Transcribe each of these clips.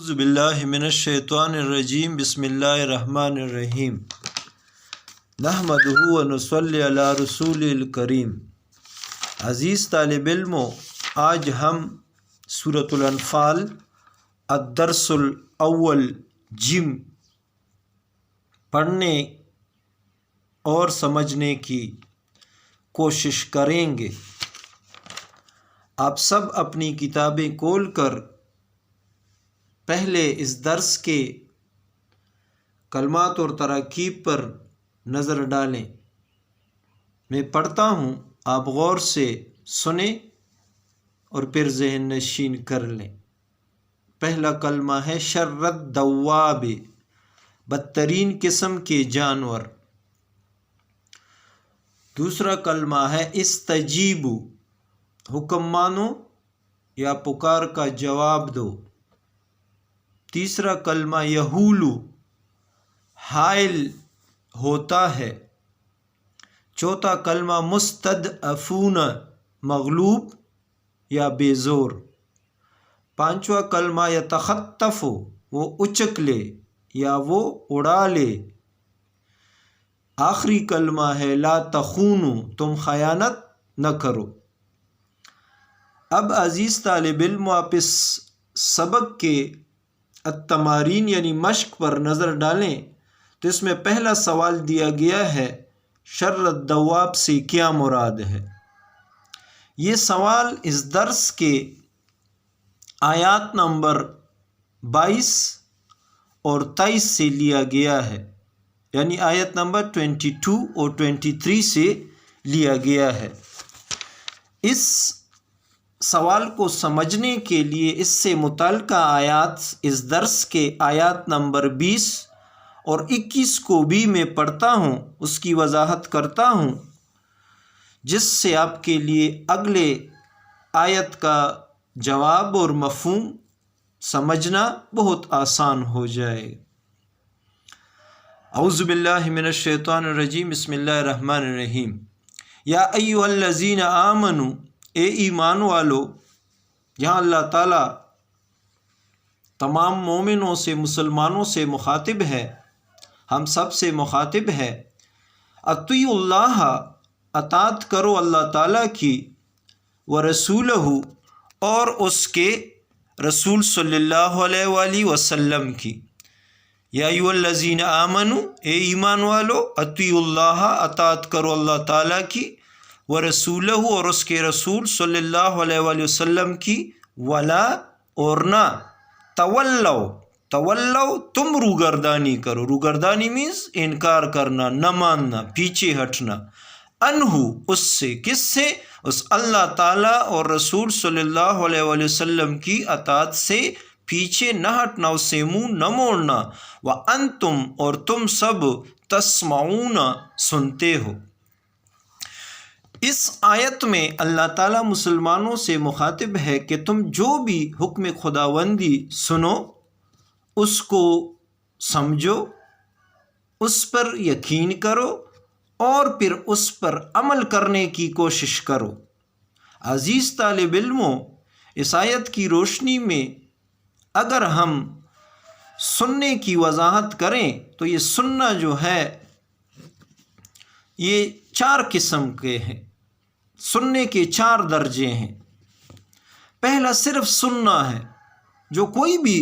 اعوذ باللہ من الشیطان الرجیم بسم اللہ الرحمن الرحیم نحمدہ ونصلی علی رسول الکریم۔ عزیز طالب علموں، آج ہم سورۃ الانفال الدرس الاول جم پڑھنے اور سمجھنے کی کوشش کریں گے۔ آپ سب اپنی کتابیں کھول کر پہلے اس درس کے کلمات اور تراکیب پر نظر ڈالیں۔ میں پڑھتا ہوں، آپ غور سے سنیں اور پھر ذہن نشین کر لیں۔ پہلا کلمہ ہے شر الدواب، بدترین قسم کے جانور۔ دوسرا کلمہ ہے استجیبو، حکم مانو یا پکار کا جواب دو۔ تیسرا کلمہ یہولو، حائل ہوتا ہے۔ چوتھا کلمہ مستضعفون، مغلوب یا بے زور۔ پانچواں کلمہ یتخطف، وہ اچک لے یا وہ اڑا لے۔ آخری کلمہ ہے لا تخونوا، تم خیانت نہ کرو۔ اب عزیز طالب علم، آپ اس سبق کے التمارین یعنی مشق پر نظر ڈالیں تو اس میں پہلا سوال دیا گیا ہے شر الدواب سے کیا مراد ہے۔ یہ سوال اس درس کے آیات نمبر 22 اور 23 سے لیا گیا ہے، یعنی آیت نمبر 22 اور 23 سے لیا گیا ہے۔ اس سوال کو سمجھنے کے لیے اس سے متعلقہ آیات، اس درس کے آیات نمبر 20 اور 21 کو بھی میں پڑھتا ہوں، اس کی وضاحت کرتا ہوں، جس سے آپ کے لیے اگلے آیت کا جواب اور مفہوم سمجھنا بہت آسان ہو جائے۔ اعوذ باللہ من الشیطان الرجیم بسم اللہ الرحمن الرحیم۔ یا ایھا الذین آمنوا، اے ایمان والو۔ یہاں اللہ تعالیٰ تمام مومنوں سے، مسلمانوں سے مخاطب ہے، ہم سب سے مخاطب ہے۔ اطیعوا اللہ، اطاعت کرو اللہ تعالیٰ کی، ورسولہ، اور اس کے رسول صلی اللہ علیہ وآلہ وسلم کی۔ یا ایھا الذین آمنوا، اے ایمان والو، اطیعوا اللہ، اطاعت کرو اللہ تعالیٰ کی، ورسولہ، اور اس کے رسول صلی اللہ علیہ وآلہ وسلم کی، ولا، اور نہ، تولو، تم روگردانی کرو۔ روگردانی مینز انکار کرنا، نہ ماننا، پیچھے ہٹنا، انہو، اس سے، کس سے؟ اس اللہ تعالیٰ اور رسول صلی اللہ علیہ وآلہ وسلم کی اطاعت سے پیچھے نہ ہٹنا، اس سے منہ نہ موڑنا۔ وانتم، اور تم سب، تسمعون، سنتے ہو۔ اس آیت میں اللہ تعالیٰ مسلمانوں سے مخاطب ہے کہ تم جو بھی حکم خداوندی سنو، اس کو سمجھو، اس پر یقین کرو اور پھر اس پر عمل کرنے کی کوشش کرو۔ عزیز طالب علموں، اس آیت کی روشنی میں اگر ہم سننے کی وضاحت کریں تو یہ سننا جو ہے یہ 4 قسم کے ہیں، سننے کے 4 درجے ہیں۔ پہلا صرف سننا ہے، جو کوئی بھی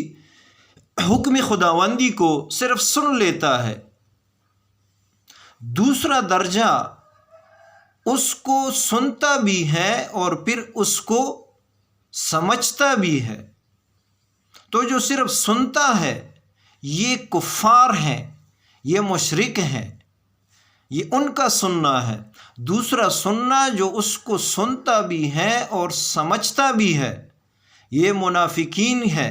حکم خداوندی کو صرف سن لیتا ہے۔ دوسرا درجہ اس کو سنتا بھی ہے اور پھر اس کو سمجھتا بھی ہے۔ تو جو صرف سنتا ہے یہ کفار ہیں، یہ مشرک ہیں، یہ ان کا سننا ہے۔ دوسرا سننا جو اس کو سنتا بھی ہے اور سمجھتا بھی ہے، یہ منافقین ہے،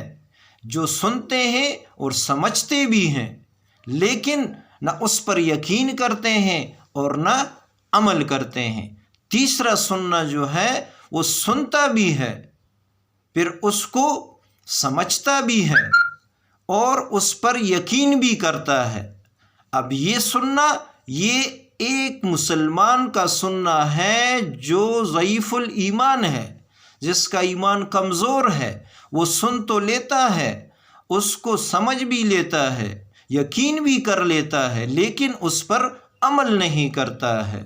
جو سنتے ہیں اور سمجھتے بھی ہیں لیکن نہ اس پر یقین کرتے ہیں اور نہ عمل کرتے ہیں۔ تیسرا سننا جو ہے وہ سنتا بھی ہے، پھر اس کو سمجھتا بھی ہے اور اس پر یقین بھی کرتا ہے۔ اب یہ سننا، یہ ایک مسلمان کا سننا ہے جو ضعیف الایمان ہے، جس کا ایمان کمزور ہے، وہ سن تو لیتا ہے اس کو سمجھ بھی لیتا ہے، یقین بھی کر لیتا ہے، لیکن اس پر عمل نہیں کرتا ہے۔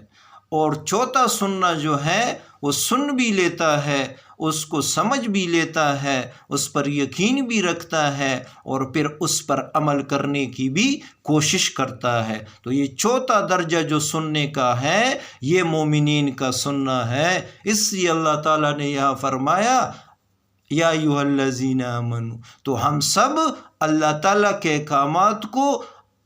اور چوتھا سننا جو ہے وہ سن بھی لیتا ہے، اس کو سمجھ بھی لیتا ہے، اس پر یقین بھی رکھتا ہے، اور پھر اس پر عمل کرنے کی بھی کوشش کرتا ہے۔ تو یہ چوتھا درجہ جو سننے کا ہے یہ مومنین کا سننا ہے۔ اس لیے اللہ تعالیٰ نے یہاں فرمایا یا ایھا الذین آمنوا، تو ہم سب اللہ تعالیٰ کے احکامات کو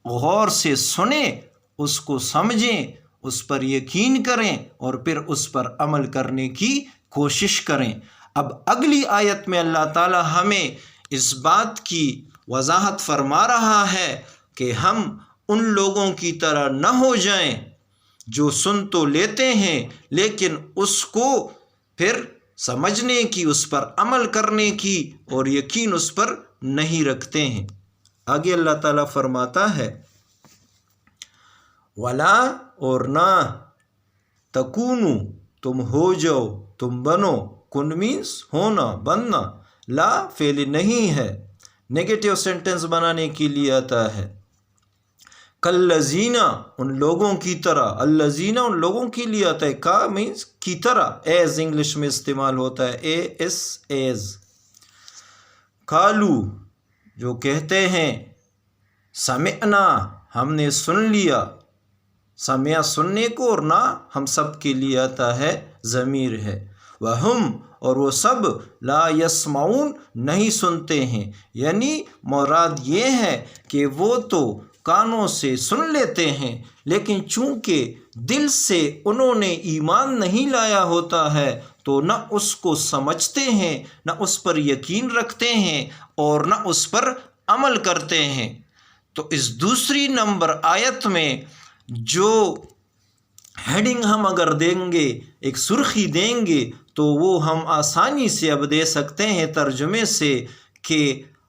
غور سے سنیں، اس کو سمجھیں، اس پر یقین کریں، اور پھر اس پر عمل کرنے کی کوشش کریں۔ اب اگلی آیت میں اللہ تعالیٰ ہمیں اس بات کی وضاحت فرما رہا ہے کہ ہم ان لوگوں کی طرح نہ ہو جائیں جو سن تو لیتے ہیں لیکن اس کو پھر سمجھنے کی، اس پر عمل کرنے کی اور یقین اس پر نہیں رکھتے ہیں۔ آگے اللہ تعالیٰ فرماتا ہے ولا، اور نہ تکونو، تم ہو جاؤ، تم بنو، کن مینس ہونا، بننا، لا فعل نہیں ہے، نیگیٹو سینٹنس بنانے کے لیے آتا ہے۔ کالذین، ان لوگوں کی طرح، الذین ان لوگوں کے لیے آتا ہے، کا مینس کی طرح، ایز انگلش میں استعمال ہوتا ہے، ایز قالو، جو کہتے ہیں سمعنا، ہم نے سن لیا، سمع سننے کو، اور نہ ہم سب کے لیے آتا ہے، ضمیر ہے، وہم، اور وہ سب لا یسمعون، نہیں سنتے ہیں، یعنی مراد یہ ہے کہ وہ تو کانوں سے سن لیتے ہیں لیکن چونکہ دل سے انہوں نے ایمان نہیں لایا ہوتا ہے تو نہ اس کو سمجھتے ہیں، نہ اس پر یقین رکھتے ہیں، اور نہ اس پر عمل کرتے ہیں۔ تو اس دوسری نمبر آیت میں جو ہیڈنگ ہم اگر دیں گے، ایک سرخی دیں گے، تو وہ ہم آسانی سے اب دے سکتے ہیں ترجمے سے کہ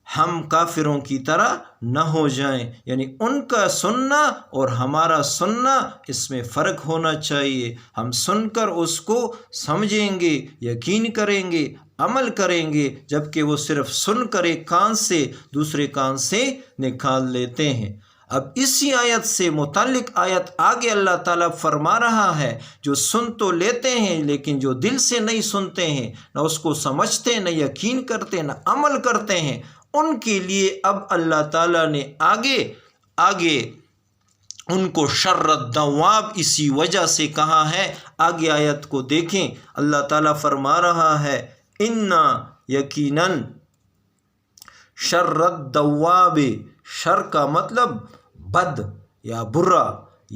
ہم کافروں کی طرح نہ ہو جائیں، یعنی ان کا سننا اور ہمارا سننا، اس میں فرق ہونا چاہیے۔ ہم سن کر اس کو سمجھیں گے، یقین کریں گے، عمل کریں گے، جبکہ وہ صرف سن کر ایک کان سے دوسرے کان سے نکال لیتے ہیں۔ اب اسی آیت سے متعلق آیت آگے اللہ تعالیٰ فرما رہا ہے جو سن تو لیتے ہیں لیکن جو دل سے نہیں سنتے ہیں، نہ اس کو سمجھتے، نہ یقین کرتے، نہ عمل کرتے ہیں، ان کے لیے اب اللہ تعالیٰ نے آگے ان کو شر الدواب اسی وجہ سے کہا ہے۔ آگے آیت کو دیکھیں، اللہ تعالیٰ فرما رہا ہے انا، یقیناً، شر الدواب، شر کا مطلب بد یا برا،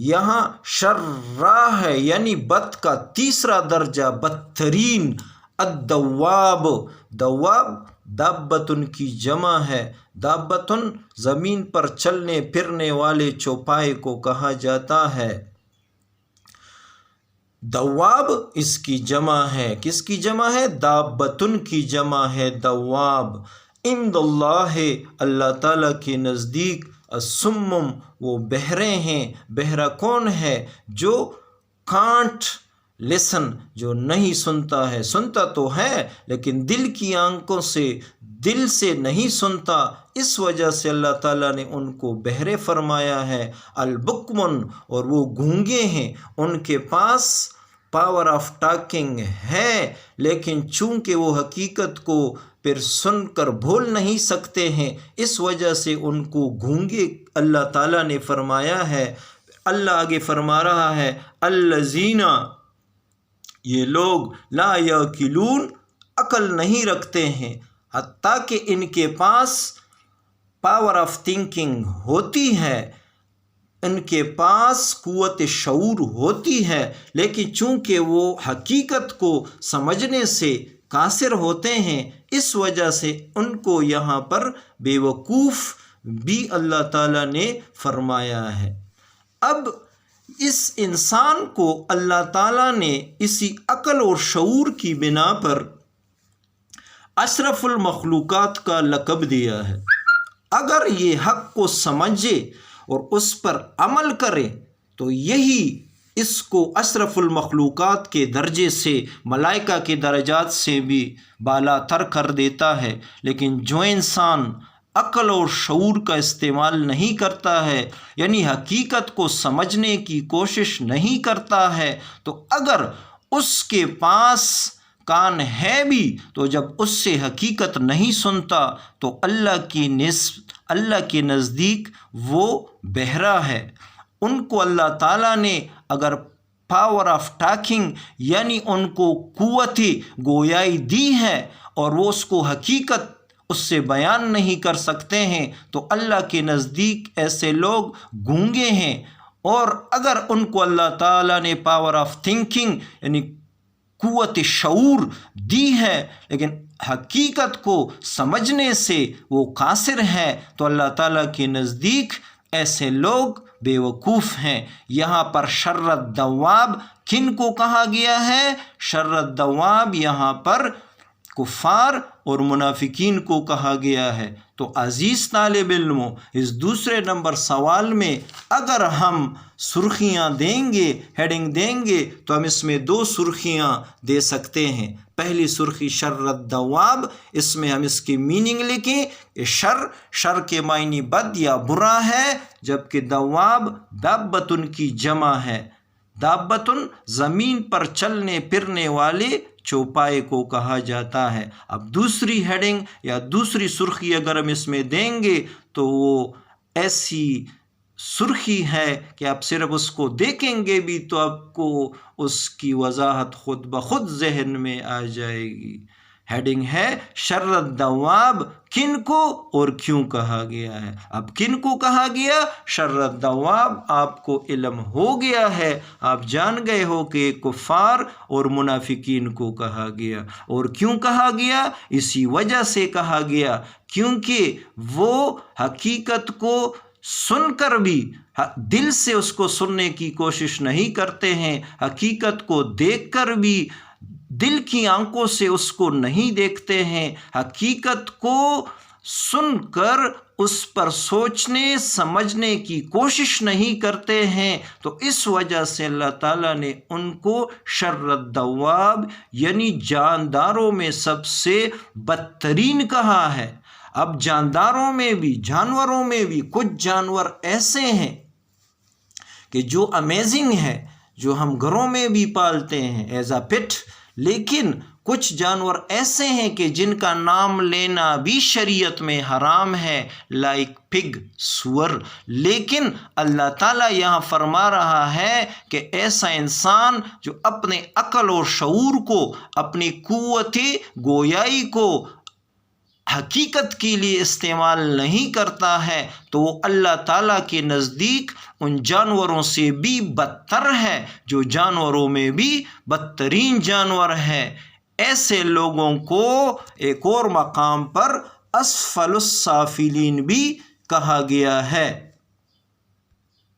یہاں شرّا ہے یعنی بد کا تیسرا درجہ، بدترین۔ الدواب، دواب دابتن کی جمع ہے، دابتن زمین پر چلنے پھرنے والے چوپائے کو کہا جاتا ہے۔ دواب اس کی جمع ہے، کس کی جمع ہے؟ دابتن کی جمع ہے دواب۔ عند اللہ، اللہ تعالیٰ کے نزدیک، الصم، وہ بہرے ہیں۔ بہرا کون ہے؟ جو کانٹ لسن، جو نہیں سنتا ہے، سنتا تو ہے لیکن دل کی آنکھوں سے، دل سے نہیں سنتا، اس وجہ سے اللہ تعالیٰ نے ان کو بہرے فرمایا ہے۔ البکمن، اور وہ گونگے ہیں، ان کے پاس پاور آف ٹاکنگ ہے لیکن چونکہ وہ حقیقت کو پھر سن کر بھول نہیں سکتے ہیں، اس وجہ سے ان کو گونگے اللہ تعالیٰ نے فرمایا ہے۔ اللہ آگے فرما رہا ہے الذین، یہ لوگ لا یعقلون، عقل نہیں رکھتے ہیں، حتیٰ کہ ان کے پاس پاور آف تھنکنگ ہوتی ہے، ان کے پاس قوت شعور ہوتی ہے، لیکن چونکہ وہ حقیقت کو سمجھنے سے قاصر ہوتے ہیں، اس وجہ سے ان کو یہاں پر بے وقوف بھی اللہ تعالیٰ نے فرمایا ہے۔ اب اس انسان کو اللہ تعالیٰ نے اسی عقل اور شعور کی بنا پر اشرف المخلوقات کا لقب دیا ہے۔ اگر یہ حق کو سمجھے اور اس پر عمل کرے تو یہی اس کو اشرف المخلوقات کے درجے سے، ملائکہ کے درجات سے بھی بالا تر کر دیتا ہے۔ لیکن جو انسان عقل اور شعور کا استعمال نہیں کرتا ہے، یعنی حقیقت کو سمجھنے کی کوشش نہیں کرتا ہے، تو اگر اس کے پاس کان ہے بھی تو جب اس سے حقیقت نہیں سنتا تو اللہ کے نزدیک وہ بہرا ہے۔ ان کو اللہ تعالیٰ نے اگر پاور آف ٹاکنگ یعنی ان کو قوت گویائی دی ہے اور وہ اس کو حقیقت اس سے بیان نہیں کر سکتے ہیں تو اللہ کے نزدیک ایسے لوگ گونگے ہیں۔ اور اگر ان کو اللہ تعالیٰ نے پاور آف تھنکنگ یعنی قوت شعور دی ہے لیکن حقیقت کو سمجھنے سے وہ قاصر ہے تو اللہ تعالیٰ کے نزدیک ایسے لوگ بے وقوف ہیں۔ یہاں پر شر الدواب کن کو کہا گیا ہے؟ شر الدواب یہاں پر کفار اور منافقین کو کہا گیا ہے۔ تو عزیز طالب علموں، اس دوسرے نمبر سوال میں اگر ہم سرخیاں دیں گے، ہیڈنگ دیں گے، تو ہم اس میں 2 سرخیاں دے سکتے ہیں۔ پہلی سرخی شر الدواب، اس میں ہم اس کی میننگ لکھیں کہ شر کے معنی بد یا برا ہے، جبکہ دواب دابتن کی جمع ہے۔ دابتن زمین پر چلنے پھرنے والے چوپائے کو کہا جاتا ہے۔ اب دوسری ہیڈنگ یا دوسری سرخی اگر ہم اس میں دیں گے تو وہ ایسی سرخی ہے کہ آپ صرف اس کو دیکھیں گے بھی تو آپ کو اس کی وضاحت خود بخود ذہن میں آ جائے گی۔ ہیڈنگ ہے شر الدواب کن کو اور کیوں کہا گیا ہے۔ اب کن کو کہا گیا؟ شر الدواب آپ کو علم ہو گیا ہے، آپ جان گئے ہو کہ کفار اور منافقین کو کہا گیا۔ اور کیوں کہا گیا؟ اسی وجہ سے کہا گیا کیونکہ وہ حقیقت کو سن کر بھی دل سے اس کو سننے کی کوشش نہیں کرتے ہیں، حقیقت کو دیکھ کر بھی دل کی آنکھوں سے اس کو نہیں دیکھتے ہیں، حقیقت کو سن کر اس پر سوچنے سمجھنے کی کوشش نہیں کرتے ہیں، تو اس وجہ سے اللہ تعالیٰ نے ان کو شر الدواب یعنی جانداروں میں سب سے بدترین کہا ہے۔ اب جانداروں میں بھی، جانوروں میں بھی کچھ جانور ایسے ہیں کہ جو امیزنگ ہے، جو ہم گھروں میں بھی پالتے ہیں ایز اے پٹ، لیکن کچھ جانور ایسے ہیں کہ جن کا نام لینا بھی شریعت میں حرام ہے، لائک پگ، سور۔ لیکن اللہ تعالیٰ یہاں فرما رہا ہے کہ ایسا انسان جو اپنے عقل اور شعور کو، اپنی قوت گویائی کو حقیقت کے لیے استعمال نہیں کرتا ہے تو وہ اللہ تعالیٰ کے نزدیک ان جانوروں سے بھی بدتر ہے، جو جانوروں میں بھی بدترین جانور ہے۔ ایسے لوگوں کو ایک اور مقام پر اسفل السافلین بھی کہا گیا ہے۔